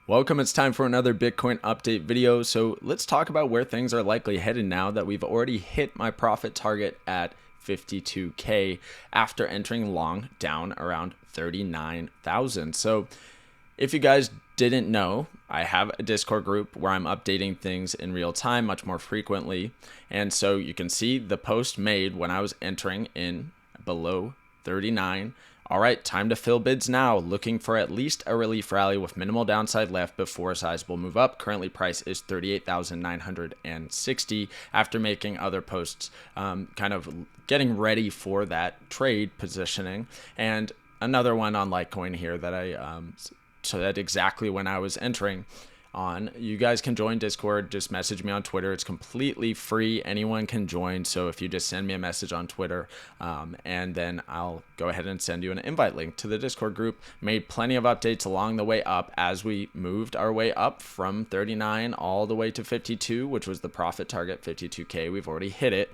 Welcome, it's time for another Bitcoin update video. So let's talk about where things are likely headed now that we've already hit my profit target at 52K after entering long down around 39,000. So if you guys didn't know, I have a Discord group where I'm updating things in real time much more frequently. And so you can see the post made when I was entering in below 39. All right, time to fill bids now. Looking for at least a relief rally with minimal downside left before a sizable move up. Currently, price is 38,960 after making other posts, kind of getting ready for that trade positioning. And another one on Litecoin here that I said exactly when I was entering on. You guys can join Discord, just message me on Twitter. It's completely free. Anyone can join. So if you just send me a message on Twitter, and then I'll go ahead and send you an invite link to the Discord group. Made plenty of updates along the way up as we moved our way up from 39 all the way to 52, which was the profit target, 52K. We've already hit it.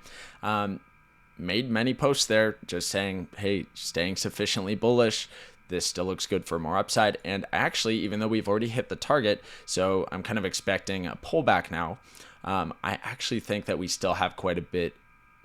Made many posts there just saying, hey, staying sufficiently bullish. This still looks good for more upside. And actually, even though we've already hit the target, so I'm kind of expecting a pullback now, I actually think that we still have quite a bit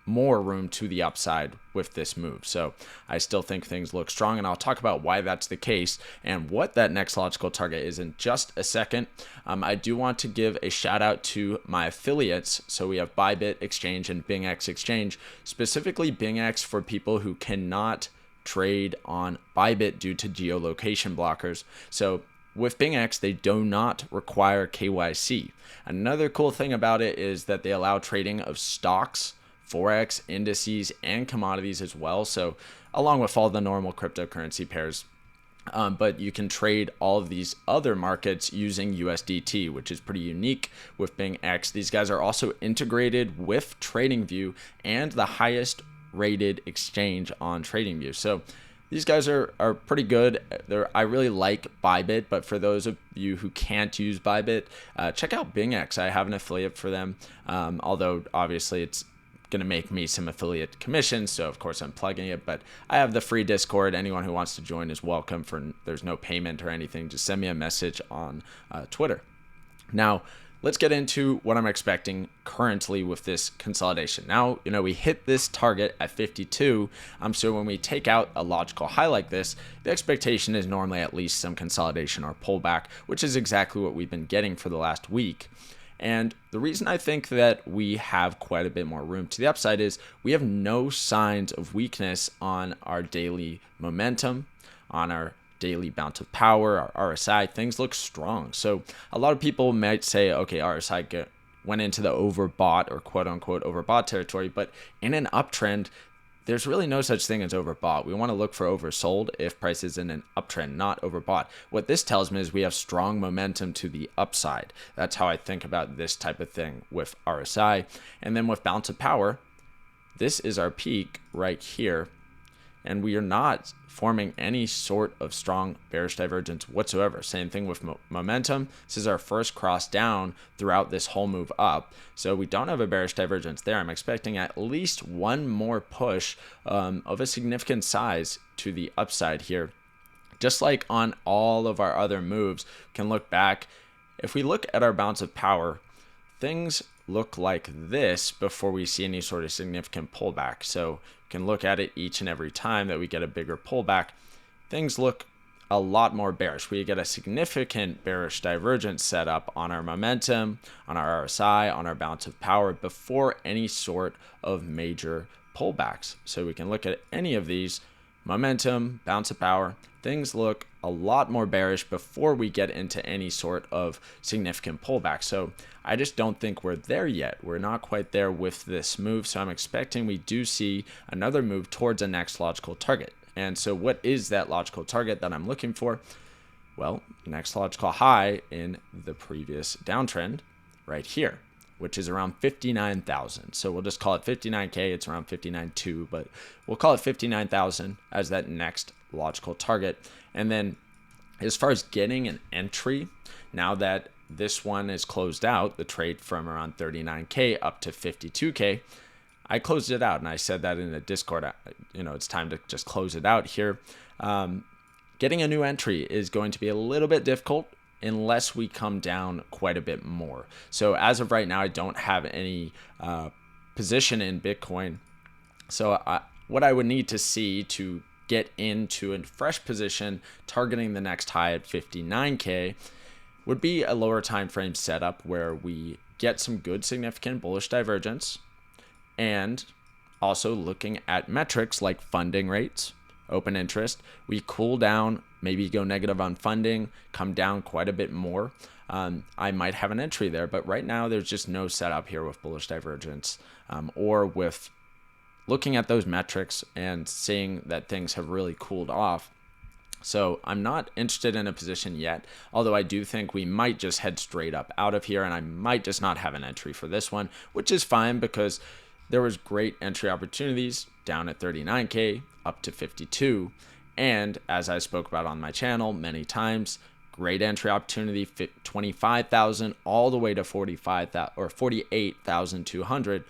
more room to the upside with this move. So I still think things look strong, and I'll talk about why that's the case and what that next logical target is in just a second. I do want to give a shout out to my affiliates. So we have Bybit Exchange and BingX Exchange, specifically BingX for people who cannot trade on Bybit due to geolocation blockers. So with BingX, they do not require KYC. Another cool thing about it is that they allow trading of stocks, forex, indices, and commodities as well. So along with all the normal cryptocurrency pairs. But you can trade all of these other markets using USDT, which is pretty unique with BingX. These guys are also integrated with TradingView and the highest rated exchange on TradingView. So these guys are pretty good. I really like Bybit, but for those of you who can't use Bybit, check out BingX. I have an affiliate for them, although obviously it's going to make me some affiliate commissions, so of course I'm plugging it, but I have the free Discord. Anyone who wants to join is welcome. There's no payment or anything. Just send me a message on Twitter. Now, let's get into what I'm expecting currently with this consolidation. Now, we hit this target at 52. So when we take out a logical high like this, the expectation is normally at least some consolidation or pullback, which is exactly what we've been getting for the last week. And the reason I think that we have quite a bit more room to the upside is we have no signs of weakness on our daily momentum, on our daily bounce of power, our RSI. Things look strong. So a lot of people might say, okay, RSI went into the overbought or quote unquote overbought territory, but in an uptrend, there's really no such thing as overbought. We want to look for oversold if price is in an uptrend, not overbought. What this tells me is we have strong momentum to the upside. That's how I think about this type of thing with RSI. And then with bounce of power, this is our peak right here. And we are not forming any sort of strong bearish divergence whatsoever. Same thing with momentum. This is our first cross down throughout this whole move up. So we don't have a bearish divergence there. I'm expecting at least one more push of a significant size to the upside here. Just like on all of our other moves, can look back. If we look at our bounce of power, things look like this before we see any sort of significant pullback. So we can look at it each and every time that we get a bigger pullback. Things look a lot more bearish. We get a significant bearish divergence set up on our momentum, on our RSI, on our bounce of power before any sort of major pullbacks. So we can look at any of these, momentum, bounce of power. Things look a lot more bearish before we get into any sort of significant pullback. So I just don't think we're there yet. We're not quite there with this move. So I'm expecting we do see another move towards a next logical target. And so what is that logical target that I'm looking for? Well, next logical high in the previous downtrend right here, which is around 59,000. So we'll just call it 59K. It's around 59.2, but we'll call it 59,000 as that next logical target. And then as far as getting an entry, now that this one is closed out, the trade from around 39K up to 52K, I closed it out, and I said that in the Discord, it's time to just close it out here. Getting a new entry is going to be a little bit difficult unless we come down quite a bit more. So as of right now, I don't have any position in Bitcoin. So what I would need to see to get into a fresh position targeting the next high at 59K would be a lower time frame setup where we get some good significant bullish divergence, and also looking at metrics like funding rates, open interest. We cool down, maybe go negative on funding, come down quite a bit more. I might have an entry there, but right now there's just no setup here with bullish divergence or with looking at those metrics and seeing that things have really cooled off. So I'm not interested in a position yet, although I do think we might just head straight up out of here, and I might just not have an entry for this one, which is fine because there was great entry opportunities down at 39K up to 52. And as I spoke about on my channel many times, great entry opportunity, 25,000 all the way to 45,000 or 48,200.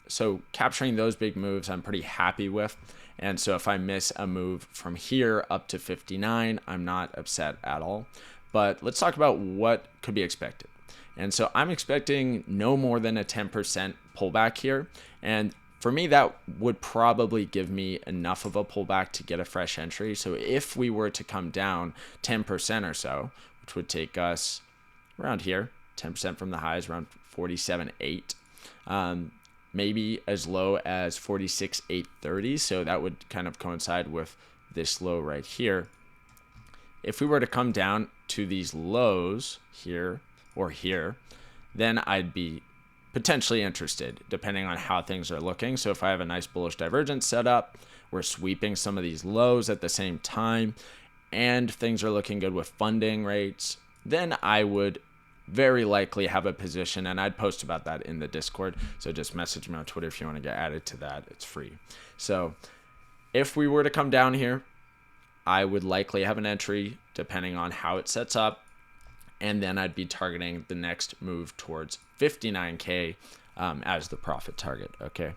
So capturing those big moves, I'm pretty happy with. And so if I miss a move from here up to 59, I'm not upset at all. But let's talk about what could be expected. And so I'm expecting no more than a 10% pullback here. And for me, that would probably give me enough of a pullback to get a fresh entry. So if we were to come down 10% or so, which would take us around here, 10% from the highs, around 47.8, maybe as low as 46.830. So that would kind of coincide with this low right here. If we were to come down to these lows here or here, then I'd be potentially interested depending on how things are looking. So if I have a nice bullish divergence set up, we're sweeping some of these lows at the same time, and things are looking good with funding rates, then I would very likely have a position, and I'd post about that in the Discord. So just message me on Twitter if you want to get added to that. It's free. So if we were to come down here, I would likely have an entry depending on how it sets up. And then I'd be targeting the next move towards 59K as the profit target. Okay.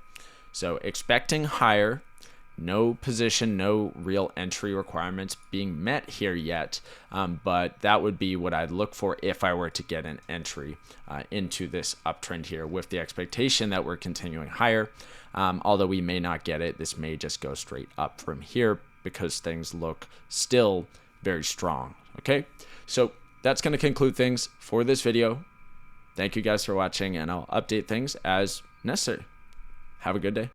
So expecting higher, no position, no real entry requirements being met here yet. But that would be what I'd look for if I were to get an entry into this uptrend here with the expectation that we're continuing higher. Although we may not get it, this may just go straight up from here because things look still very strong. Okay. So that's going to conclude things for this video. Thank you guys for watching, and I'll update things as necessary. Have a good day.